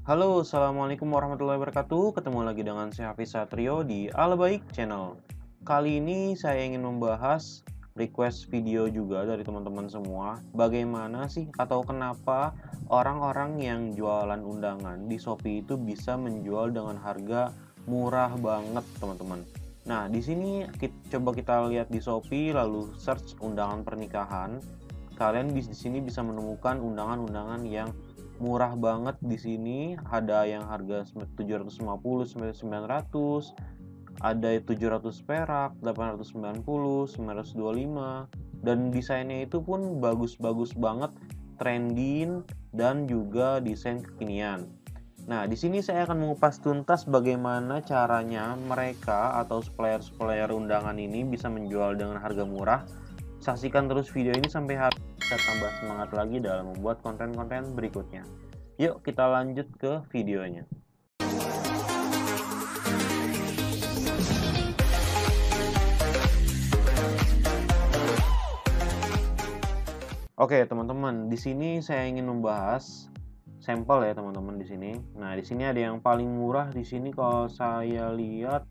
Halo, assalamualaikum warahmatullahi wabarakatuh. Ketemu lagi dengan saya Hafiz Satrio di Albaik Channel. Kali ini saya ingin membahas request video juga dari teman-teman semua. Bagaimana sih atau kenapa orang-orang yang jualan undangan di Shopee itu bisa menjual dengan harga murah banget, teman-teman. Nah, di sini coba kita lihat di Shopee lalu search undangan pernikahan. Kalian di sini bisa menemukan undangan-undangan yang murah banget di sini. Ada yang harga 750 sampai 900, ada 700 perak, 890, 925, dan desainnya itu pun bagus-bagus banget, trending dan juga desain kekinian. Nah, di sini saya akan mengupas tuntas bagaimana caranya mereka atau supplier-supplier undangan ini bisa menjual dengan harga murah. Saksikan terus video ini sampai habis, kita tambah semangat lagi dalam membuat konten-konten berikutnya. Yuk kita lanjut ke videonya. Oke, teman-teman, di sini saya ingin membahas sampel ya, teman-teman, di sini. Nah, di sini ada yang paling murah di sini kalau saya lihat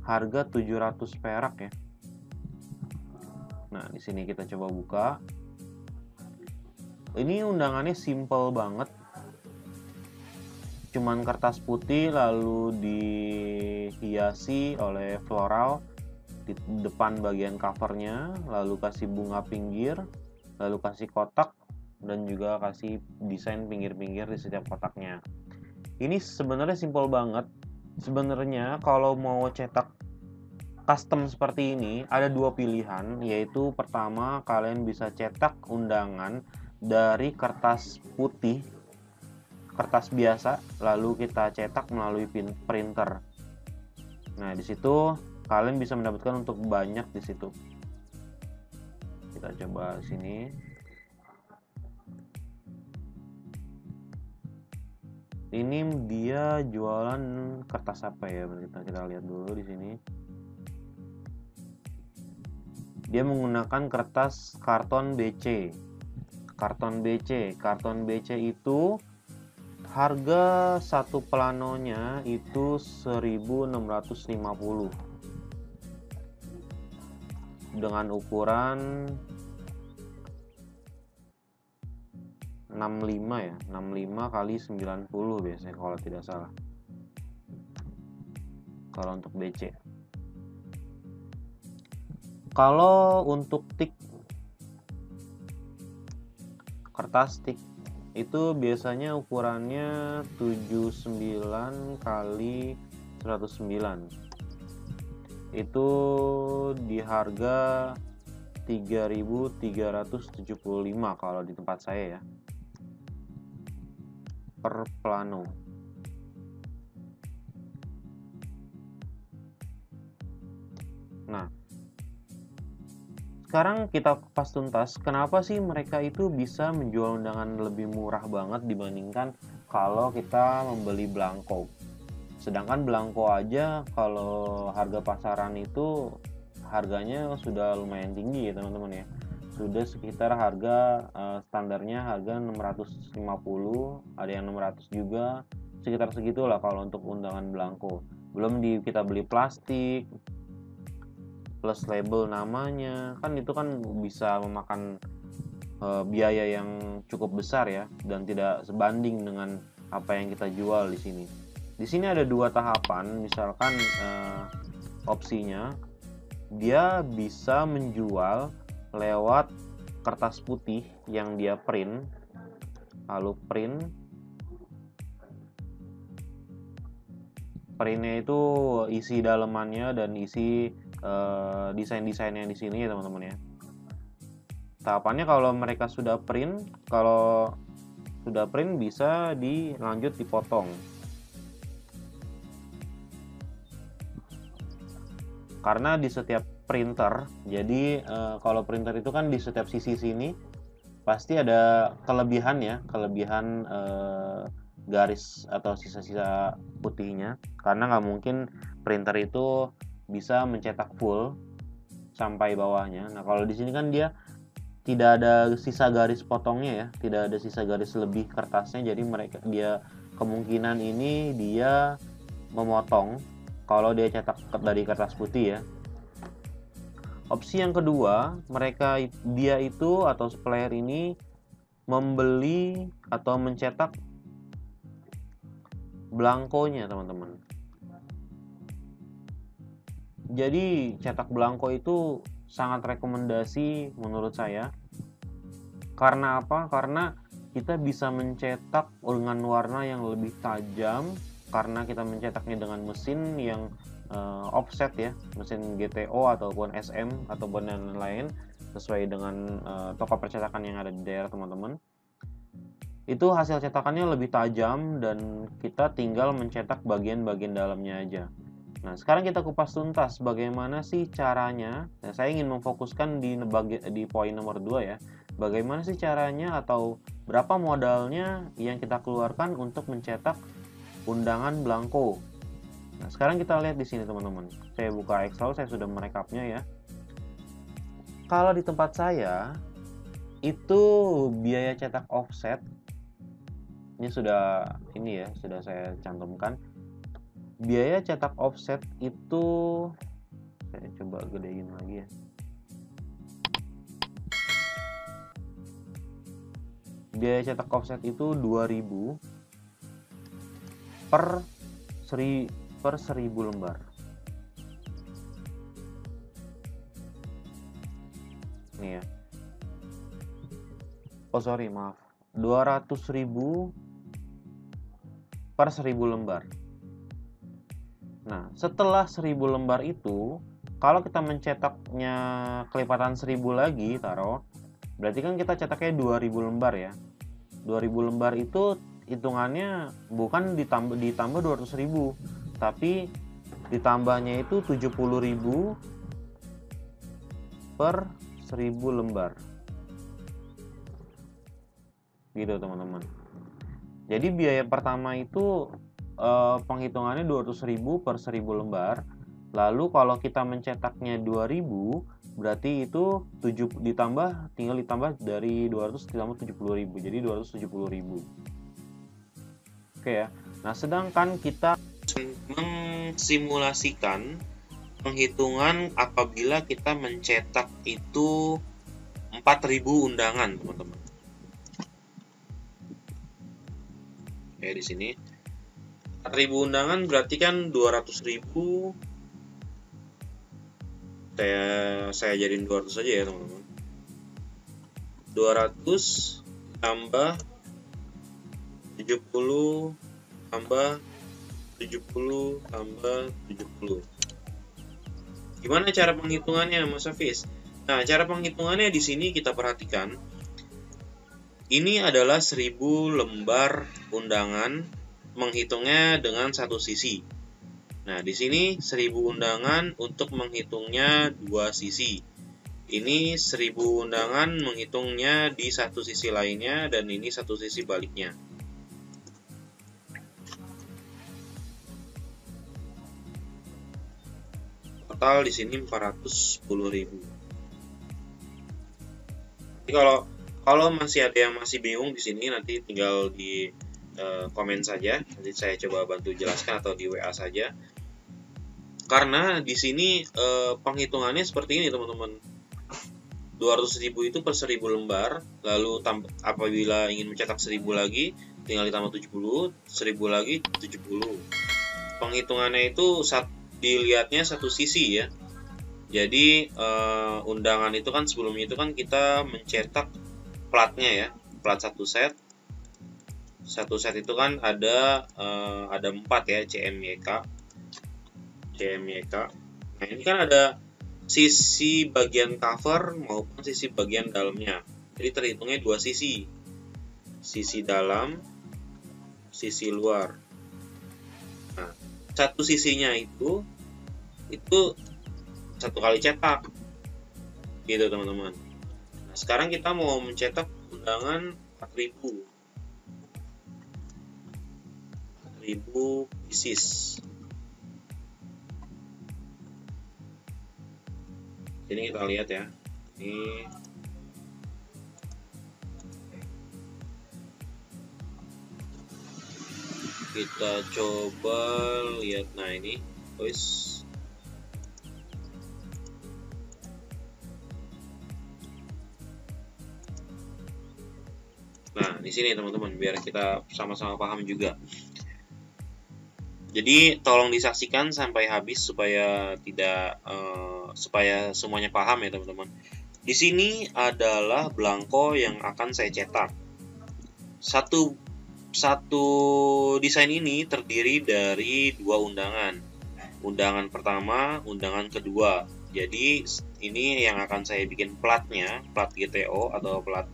harga 700 perak ya. Nah, di sini kita coba buka. Ini undangannya simple banget. Cuman kertas putih lalu dihiasi oleh floral di depan bagian covernya, lalu kasih bunga pinggir, lalu kasih kotak, dan juga kasih desain pinggir-pinggir di setiap kotaknya. Ini sebenarnya simple banget. Sebenarnya kalau mau cetak custom seperti ini ada dua pilihan, yaitu pertama kalian bisa cetak undangan dari kertas putih, kertas biasa, lalu kita cetak melalui printer. Nah, di situ kalian bisa mendapatkan untuk banyak di situ. Kita coba sini. Ini dia jualan kertas apa ya? Kita lihat dulu di sini. Dia menggunakan kertas karton BC. Karton BC itu harga satu planonya itu 1.650 dengan ukuran 65 ya, 65 kali 90 biasanya kalau tidak salah. Kalau untuk BC. Kalau untuk kertas tik itu biasanya ukurannya 79 kali 109. Itu di harga 3.375 kalau di tempat saya ya, per plano. Nah, sekarang kita kupas tuntas kenapa sih mereka itu bisa menjual undangan lebih murah banget dibandingkan kalau kita membeli belangko. Sedangkan belangko aja kalau harga pasaran itu harganya sudah lumayan tinggi ya, teman-teman ya. Sudah sekitar harga standarnya harga 650, ada yang 600 juga, sekitar segitulah kalau untuk undangan belangko. Belum kita beli plastik plus label namanya, kan itu kan bisa memakan biaya yang cukup besar ya, dan tidak sebanding dengan apa yang kita jual di sini. Di sini ada dua tahapan, misalkan opsinya dia bisa menjual lewat kertas putih yang dia print, lalu printnya itu isi dalemannya dan isi desain-desainnya di sini ya, teman-teman ya. Tahapannya kalau mereka sudah print, bisa dilanjut dipotong. Karena di setiap printer, jadi kalau printer itu kan di setiap sisi sini pasti ada kelebihan ya, garis atau sisa-sisa putihnya, karena nggak mungkin printer itu bisa mencetak full sampai bawahnya. Nah, kalau di sini kan dia tidak ada sisa garis potongnya ya, tidak ada sisa garis lebih kertasnya, jadi dia kemungkinan ini dia memotong kalau dia cetak dari kertas putih ya. Opsi yang kedua, dia itu atau supplier ini membeli atau mencetak belangkonya, teman-teman. Jadi cetak belangko itu sangat rekomendasi menurut saya. Karena apa? Karena kita bisa mencetak dengan warna yang lebih tajam karena kita mencetaknya dengan mesin yang offset ya, mesin GTO ataupun SM ataupun lain-lain sesuai dengan toko percetakan yang ada di daerah teman-teman. Itu hasil cetakannya lebih tajam dan kita tinggal mencetak bagian-bagian dalamnya aja. Nah, sekarang kita kupas tuntas bagaimana sih caranya. Nah, saya ingin memfokuskan di poin nomor 2 ya. Bagaimana sih caranya atau berapa modalnya yang kita keluarkan untuk mencetak undangan belangko. Nah, sekarang kita lihat di sini teman-teman. Saya buka Excel, saya sudah merekapnya ya. Kalau di tempat saya itu biaya cetak offset ini sudah saya cantumkan. Biaya cetak offset itu saya coba gedein lagi ya. Biaya cetak offset itu 2000 per 1000 lembar. Nih ya. Oh sorry, maaf. 200.000 per 1000 lembar. Nah, setelah 1000 lembar itu, kalau kita mencetaknya kelipatan 1000 lagi, berarti kan kita cetaknya 2000 lembar ya. 2000 lembar itu hitungannya bukan ditambah 200.000, tapi ditambahnya itu 70.000 per 1000 lembar. Gitu teman-teman. Jadi biaya pertama itu penghitungannya 200.000 per 1000 lembar. Lalu kalau kita mencetaknya 2000, berarti itu tinggal ditambah dari 200 ditambah 70.000. Jadi 270.000. Oke ya. Nah, sedangkan kita mensimulasikan penghitungan apabila kita mencetak itu 4.000 undangan, teman-teman. Oke, di sini 4.000 undangan berarti kan 200.000. Saya jadiin 200 saja ya, teman-teman. 200 tambah 70 tambah 70 tambah 70. Gimana cara penghitungannya, Mas Hafiz? Nah, cara penghitungannya di sini kita perhatikan. Ini adalah 1000 lembar undangan, menghitungnya dengan satu sisi. Nah, di sini 1000 undangan untuk menghitungnya dua sisi. Ini 1000 undangan menghitungnya di satu sisi lainnya, dan ini satu sisi baliknya. Total di sini 410.000. Jadi kalau masih ada yang masih bingung di sini, nanti tinggal di komen saja. Nanti saya coba bantu jelaskan atau di WA saja. Karena di sini penghitungannya seperti ini, teman-teman. 200.000 itu per 1000 lembar. Lalu apabila ingin mencetak 1000 lagi, tinggal ditambah 70, 1000 lagi 70. Penghitungannya itu dilihatnya satu sisi ya. Jadi undangan itu kan sebelumnya itu kan kita mencetak platnya ya, plat satu set. Satu set itu kan ada 4 ya, CMYK. Nah, ini kan ada sisi bagian cover maupun sisi bagian dalamnya. Jadi terhitungnya dua sisi. Sisi dalam, sisi luar. Nah, satu sisinya itu satu kali cetak. Gitu, teman-teman. Nah, sekarang kita mau mencetak undangan 4.000 pieces. Ini kita lihat ya. Ini Kita coba lihat. Nah, ini nah, di sini teman-teman, biar kita sama-sama paham juga. Jadi tolong disaksikan sampai habis supaya supaya semuanya paham ya teman-teman. Di sini adalah belangko yang akan saya cetak. Satu desain ini terdiri dari dua undangan. Undangan pertama, undangan kedua. Jadi ini yang akan saya bikin platnya, plat GTO atau plat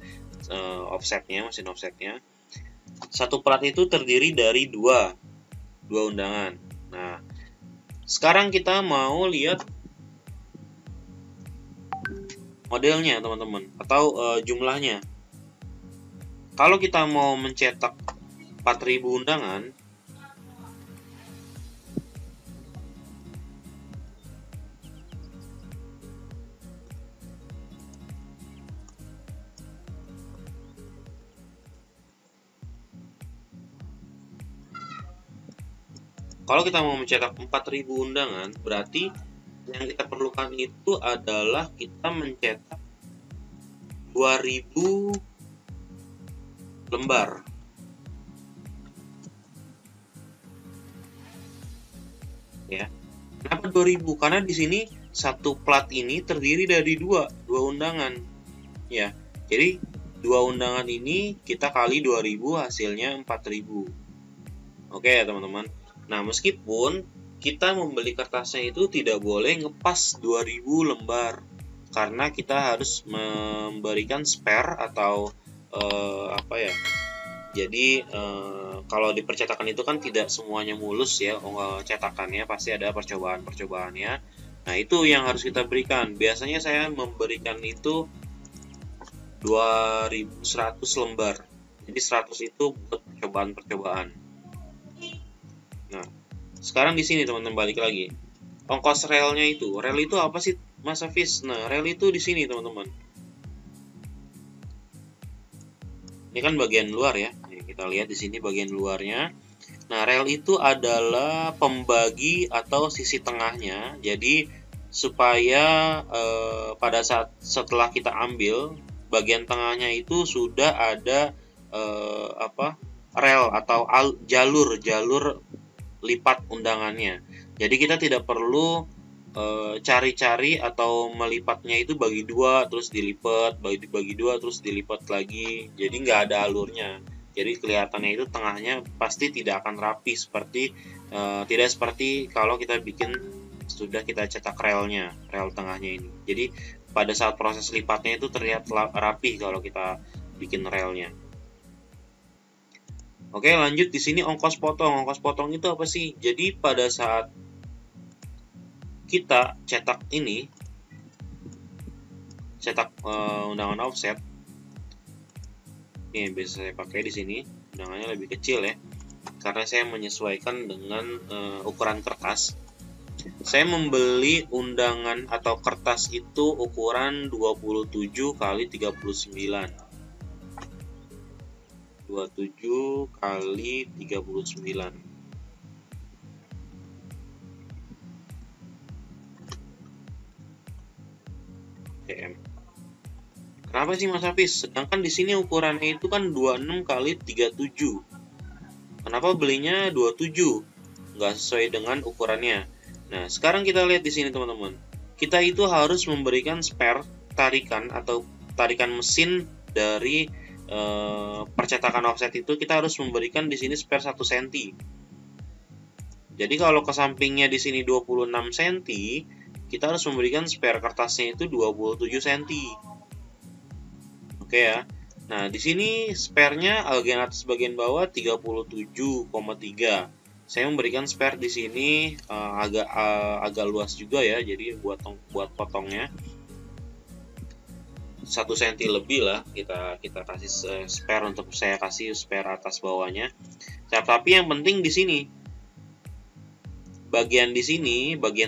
offsetnya, mesin offsetnya. Satu plat itu terdiri dari dua undangan. Nah, sekarang kita mau lihat modelnya teman-teman, atau jumlahnya. Kalau kita mau mencetak 4.000 undangan, berarti yang kita perlukan itu adalah kita mencetak 2.000 lembar. Ya. Kenapa 2.000? Karena di sini satu plat ini terdiri dari dua undangan. Ya. Jadi dua undangan ini kita kali 2.000, hasilnya 4.000. Oke ya teman-teman. Nah, meskipun kita membeli kertasnya itu tidak boleh ngepas 2.000 lembar, karena kita harus memberikan spare atau jadi kalau di percetakan itu kan tidak semuanya mulus ya, cetakannya pasti ada percobaan-percobaannya. Nah, itu yang harus kita berikan. Biasanya saya memberikan itu 2.100 lembar. Jadi 100 itu buat percobaan-percobaan. Nah, sekarang di sini teman-teman, balik lagi. Ongkos relnya itu. Rel itu apa sih, Mas Hafiz? Nah, rel itu di sini teman-teman. Ini kan bagian luar ya. Nih, kita lihat di sini bagian luarnya. Nah, rel itu adalah pembagi atau sisi tengahnya. Jadi supaya pada saat setelah kita ambil bagian tengahnya itu sudah ada rel atau jalur lipat undangannya. Jadi kita tidak perlu cari-cari atau melipatnya itu bagi dua terus dilipat, bagi dua terus dilipat lagi. Jadi nggak ada alurnya. Jadi kelihatannya itu tengahnya pasti tidak akan rapi tidak seperti kalau kita sudah kita cetak relnya, rel tengahnya ini. Jadi pada saat proses lipatnya itu terlihat rapi kalau kita bikin relnya. Oke, lanjut di sini ongkos potong. Ongkos potong itu apa sih? Jadi pada saat kita cetak undangan offset, ini bisa saya pakai di sini. Undangannya lebih kecil ya, karena saya menyesuaikan dengan ukuran kertas. Saya membeli undangan atau kertas itu ukuran 27 kali 39. 27 kali 39 cm. Kenapa sih Mas Hafiz? Sedangkan di sini ukurannya itu kan 26 kali 37. Kenapa belinya 27? Nggak sesuai dengan ukurannya. Nah, sekarang kita lihat di sini teman-teman. Kita itu harus memberikan spare tarikan atau tarikan mesin dari percetakan offset itu. Kita harus memberikan di sini spare 1 cm. Jadi kalau ke sampingnya di sini 26 cm, kita harus memberikan spare kertasnya itu 27 cm. Oke ya. Nah, di sini spare-nya bagian atas bagian bawah 37,3. Saya memberikan spare di sini agak luas juga ya, jadi buat potongnya 1 cm lebih lah kita kasih spare, untuk saya kasih spare atas bawahnya. Tapi yang penting di sini bagian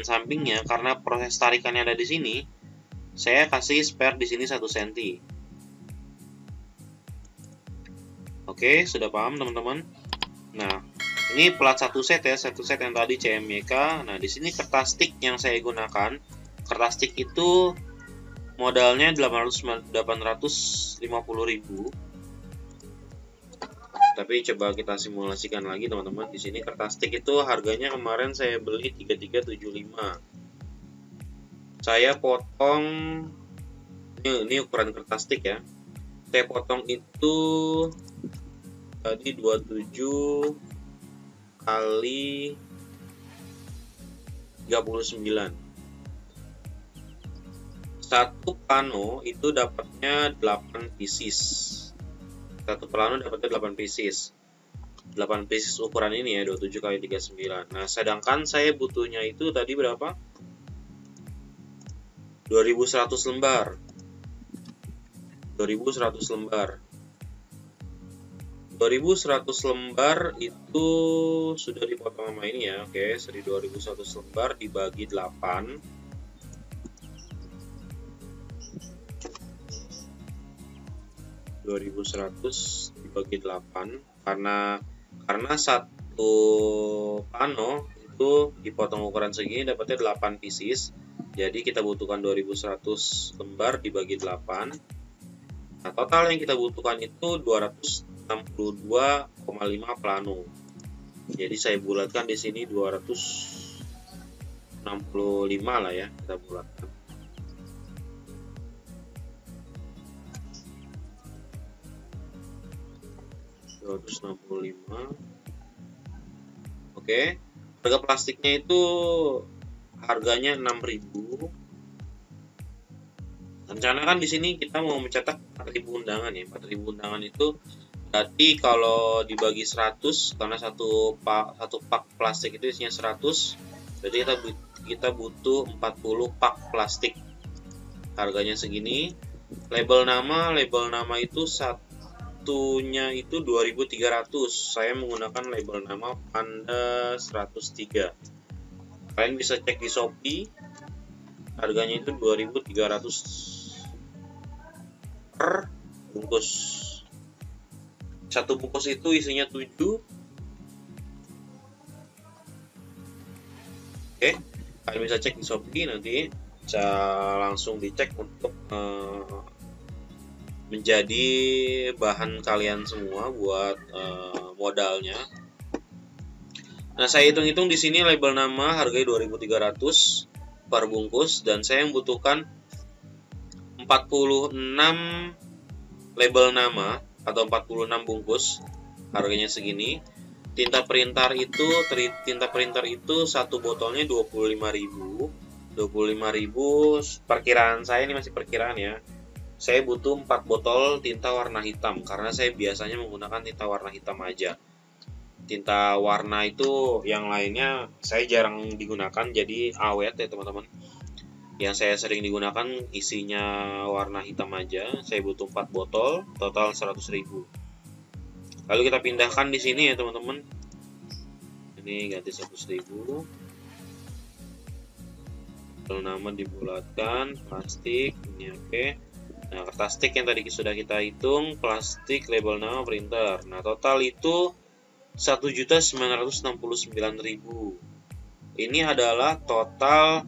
sampingnya, karena proses tarikannya ada di sini, saya kasih spare di sini 1 cm. Oke, sudah paham teman-teman? Nah, Ini plat satu set ya, satu set yang tadi CMYK. Nah, di sini kertas stick yang saya gunakan. Kertas stick itu modalnya 850.000. Tapi coba kita simulasikan lagi teman-teman. Di sini kertas stick itu harganya kemarin saya beli 3375. Saya potong ini ukuran kertas stick ya. Saya potong itu tadi 27 kali 39. Satu plano itu dapatnya 8 pieces. Satu plano dapatnya 8 pieces. 8 pieces ukuran ini ya, 27 kali 39. Nah, sedangkan saya butuhnya itu tadi berapa? 2100 lembar. 2100 lembar. 2100 lembar itu sudah dipotong sama ini ya. Oke, 2100 lembar dibagi 8. 2100 dibagi 8 karena satu pano itu dipotong ukuran segini dapatnya 8 pieces. Jadi kita butuhkan 2100 lembar dibagi 8. Nah, total yang kita butuhkan itu 262,5 plano. Jadi saya bulatkan di sini 265 lah ya, kita bulatkan. Oke, harga plastiknya itu harganya 6.000. Rencana kan di sini kita mau mencetak 4.000 undangan ya. 4.000 undangan itu berarti kalau dibagi 100 karena satu pak plastik itu isinya 100. Jadi kita butuh 40 pak plastik. Harganya segini. Label nama itu satunya itu 2.300. Saya menggunakan label nama Panda 103. Kalian bisa cek di Shopee. Harganya itu 2.300 per bungkus. Satu bungkus itu isinya 7. Oke, kalian bisa cek di Shopee, nanti bisa langsung dicek untuk menjadi bahan kalian semua buat modalnya. Nah, saya hitung-hitung di sini label nama harganya 2.300 per bungkus dan saya membutuhkan 46 label nama atau 46 bungkus. Harganya segini. Tinta printer itu satu botolnya 25.000. 25.000 perkiraan saya, ini masih perkiraan ya. Saya butuh 4 botol tinta warna hitam karena saya biasanya menggunakan tinta warna hitam aja. Tinta warna itu yang lainnya saya jarang digunakan, jadi awet ya teman-teman. Yang saya sering digunakan isinya warna hitam aja. Saya butuh 4 botol, total 100.000. Lalu kita pindahkan di sini ya teman-teman. Ini ganti 100.000. Label nama dibulatkan, plastik ini oke. Nah, kertas stick yang tadi sudah kita hitung, plastik, label nama, printer. Nah, total itu 1.969.000. Ini adalah total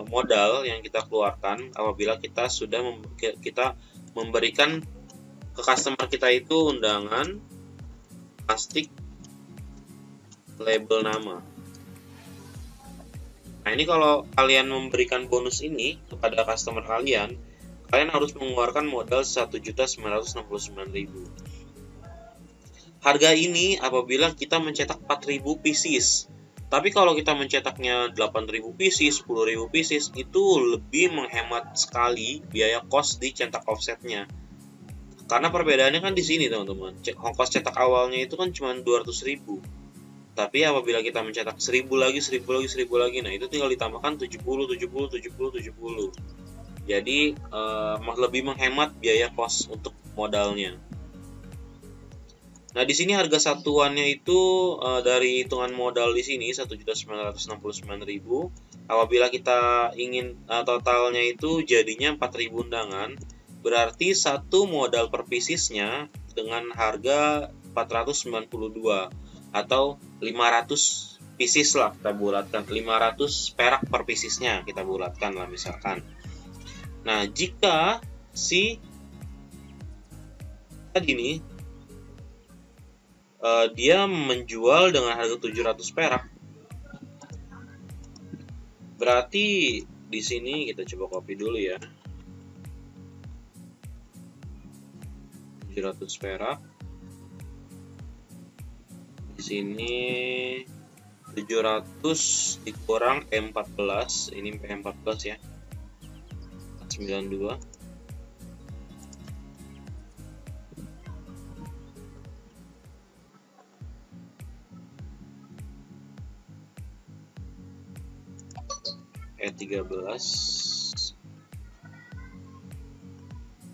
modal yang kita keluarkan apabila kita sudah memberikan ke customer kita itu undangan, plastik, label nama. Nah, ini kalau kalian memberikan bonus ini kepada customer kalian harus mengeluarkan modal 1.969.000. Harga ini apabila kita mencetak 4.000 pieces. Tapi kalau kita mencetaknya 8.000 pieces, 10.000 pieces, itu lebih menghemat sekali biaya cost di cetak offsetnya. Karena perbedaannya kan di sini teman-teman. Ongkos cetak awalnya itu kan cuma 200.000. Tapi apabila kita mencetak 1.000 lagi, nah itu tinggal ditambahkan 70. Jadi lebih menghemat biaya cost untuk modalnya. Nah, di sini harga satuannya itu dari hitungan modal di sini 1.969.000. Apabila kita ingin totalnya itu jadinya 4.000 undangan, berarti satu modal per piecesnya dengan harga 492. atau 500 pieces lah kita bulatkan, 500 perak per piecesnya kita bulatkan lah misalkan. Nah, jika si tadi nih dia menjual dengan harga 700 perak, berarti di sini kita coba copy dulu ya. 700 perak. Di sini 700 dikurang E14, ini E14 ya. 92. E13.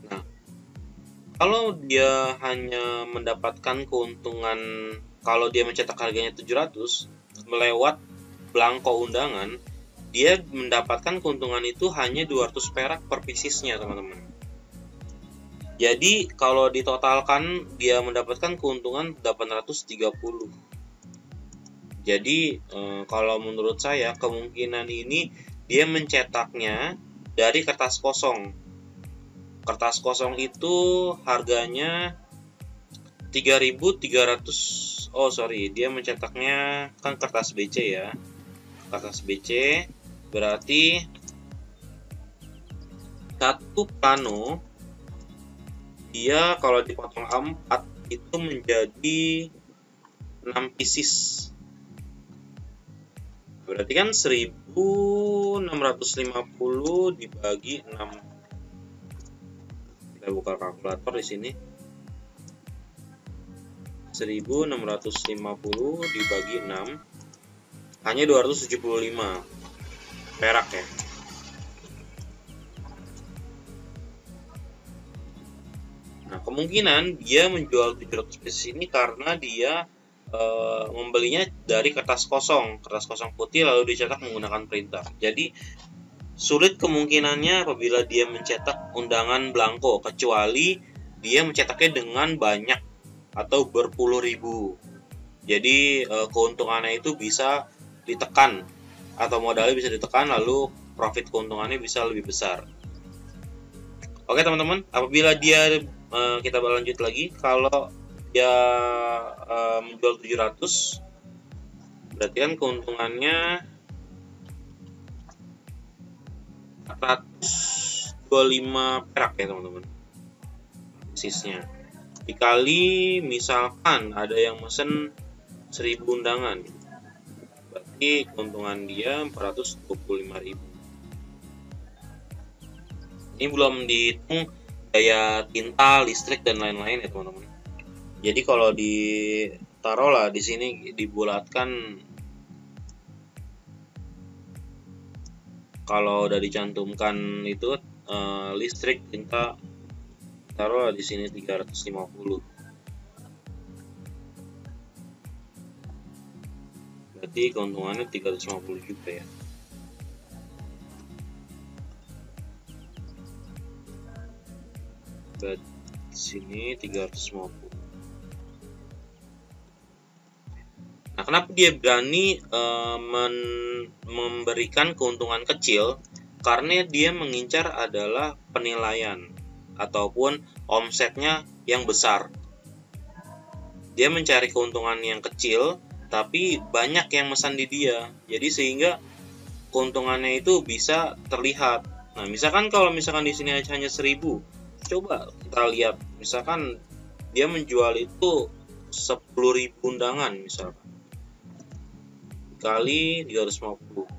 Nah, kalau dia hanya mendapatkan keuntungan, kalau dia mencetak harganya 700 melewat belangko undangan, dia mendapatkan keuntungan itu hanya 200 perak per piecesnya, teman-teman. Jadi kalau ditotalkan dia mendapatkan keuntungan 830. Jadi kalau menurut saya kemungkinan ini dia mencetaknya dari kertas kosong. Kertas kosong itu harganya 3.300. Oh sorry, dia mencetaknya kan kertas BC ya. Kertas BC berarti satu plano dia kalau dipotong 4 itu menjadi 6 pieces. Berarti kan 1650 dibagi 6. Kita buka kalkulator di sini. 1650 dibagi 6 hanya 275 perak ya. Nah, kemungkinan dia menjual 700 pieces ini karena dia membelinya dari kertas kosong putih lalu dicetak menggunakan printer. Jadi sulit kemungkinannya apabila dia mencetak undangan blanko, kecuali dia mencetaknya dengan banyak atau berpuluh ribu. Jadi keuntungannya itu bisa ditekan atau modalnya bisa ditekan, lalu profit keuntungannya bisa lebih besar. Oke teman-teman, apabila dia kita lanjut lagi, kalau dia menjual 700 berarti kan keuntungannya 425 perak ya teman-teman, sisnya dikali misalkan ada yang mesen 1000 undangan, berarti keuntungan dia 425.000. Ini belum dihitung daya tinta, listrik dan lain-lain ya teman-teman. Jadi kalau ditaruh lah di sini dibulatkan, kalau udah dicantumkan itu listrik, tinta, taruh di sini 350. Berarti keuntungannya 350 juga ya. Berarti sini 350. Nah, kenapa dia berani memberikan keuntungan kecil? Karena dia mengincar adalah penilaian ataupun omsetnya yang besar. Dia mencari keuntungan yang kecil, tapi banyak yang mesan di dia. Jadi sehingga keuntungannya itu bisa terlihat. Nah, misalkan kalau misalkan di sini hanya 1000, coba kita lihat, misalkan dia menjual itu 10.000 undangan misalkan. Kali 350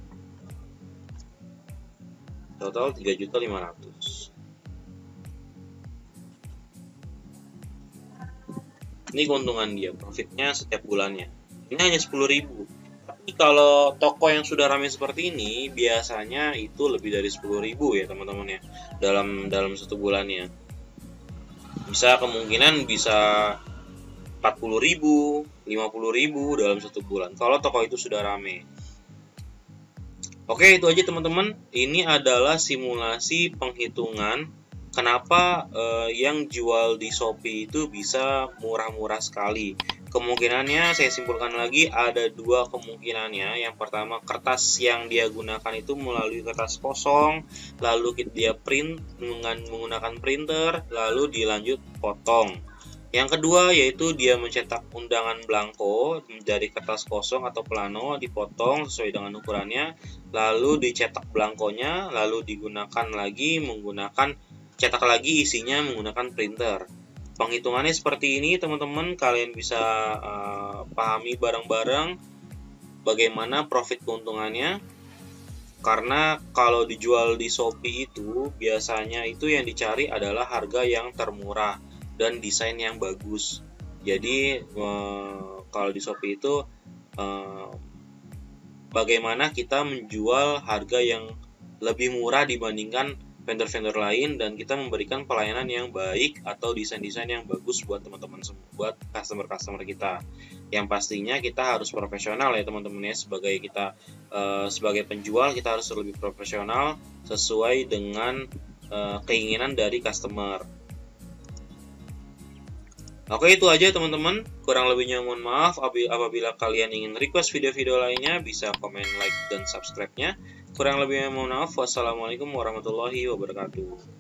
total 3.500.000. Ini keuntungan dia, profitnya setiap bulannya. Ini hanya 10.000. Tapi kalau toko yang sudah ramai seperti ini biasanya itu lebih dari 10.000 ya teman-teman ya, dalam satu bulannya. Bisa kemungkinan bisa 40.000, 50.000 dalam satu bulan kalau toko itu sudah rame. Oke, itu aja teman-teman. Ini adalah simulasi penghitungan kenapa yang jual di Shopee itu bisa murah-murah sekali. Kemungkinannya saya simpulkan lagi ada dua kemungkinannya. Yang pertama, kertas yang dia gunakan itu melalui kertas kosong, lalu dia print dengan menggunakan printer, lalu dilanjut potong. Yang kedua yaitu dia mencetak undangan blanko dari kertas kosong atau plano, dipotong sesuai dengan ukurannya, lalu dicetak blankonya, lalu digunakan lagi menggunakan cetak lagi isinya menggunakan printer. Penghitungannya seperti ini teman-teman, kalian bisa pahami bareng-bareng bagaimana profit keuntungannya. Karena kalau dijual di Shopee itu biasanya itu yang dicari adalah harga yang termurah dan desain yang bagus. Jadi kalau di Shopee itu bagaimana kita menjual harga yang lebih murah dibandingkan vendor-vendor lain, dan kita memberikan pelayanan yang baik atau desain-desain yang bagus buat teman-teman semua, buat customer-customer kita. Yang pastinya kita harus profesional ya teman-teman ya, sebagai penjual kita harus lebih profesional sesuai dengan keinginan dari customer. Oke, itu aja teman-teman. Kurang lebihnya mohon maaf. Apabila kalian ingin request video-video lainnya, bisa komen, like, dan subscribe-nya. Kurang lebihnya mohon maaf. Wassalamualaikum warahmatullahi wabarakatuh.